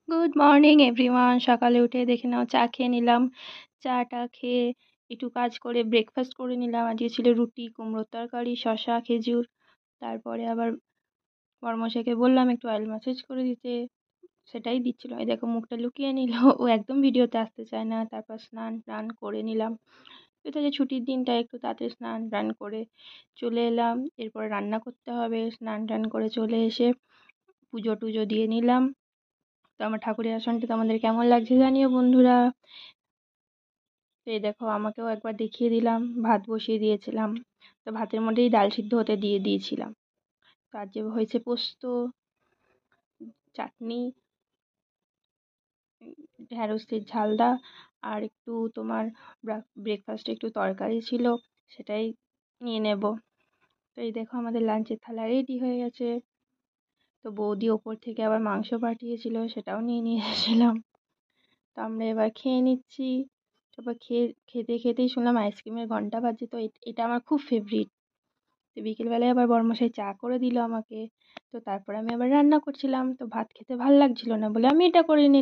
Good morning everyone. সকালে উঠে দেখে নাও চা খেয়ে নিলাম। চাটা খেয়ে একটু কাজ করে ব্রেকফাস্ট করে নিলাম। আজকে ছিল রুটি, কুমড়োর তরকারি, শসা, খেজুর। তারপরে আবার বড়মশাইকে বললাম একটু অয়েল ম্যাসাজ করে দিতে, সেটাই দিচ্ছিল। এই দেখো মুখটা লুকিয়ে নিল, ও একদম ভিডিওতে আসতে চায় না। তারপর স্নান টান করে নিলাম। এটা যে ছুটির দিনটা একটু তাড়াতাড়ি স্নান টান করে চলে এলাম। এরপর রান্না করতে হবে। স্নান টান করে চলে এসে পুজো টুজো দিয়ে নিলাম। তো আমার ঠাকুরের আসনটা তোমাদের কেমন লাগছে জানিও বন্ধুরা। তো এই দেখো আমাকেও একবার দেখিয়ে দিলাম। ভাত বসিয়ে দিয়েছিলাম, তো ভাতের মধ্যেই ডাল সিদ্ধ হতে দিয়ে দিয়েছিলাম। তো আজ যে হয়েছে পোস্ত, চাটনি, ঢ্যাঁড়সের ঝালদা, আর একটু তোমার ব্রেকফাস্টে একটু তরকারি ছিল, সেটাই নিয়ে নেব। তো এই দেখো আমাদের লাঞ্চের থালা রেডি হয়ে গেছে। তো বৌদি ওপর থেকে আবার মাংস পাঠিয়েছিল, সেটাও নিয়ে এসেছিলাম। তো আমরা এবার খেয়ে নিচ্ছি। তারপর খেতে খেতেই শুনলাম আইসক্রিমের ঘন্টা বাজছে। তো এটা আমার খুব ফেভারিট। তো বিকেলবেলায় আবার বড়মশাই চা করে দিল আমাকে। তো তারপর আমি আবার রান্না করছিলাম। তো ভাত খেতে ভাল লাগছিল না বলে আমি এটা করে নিলাম।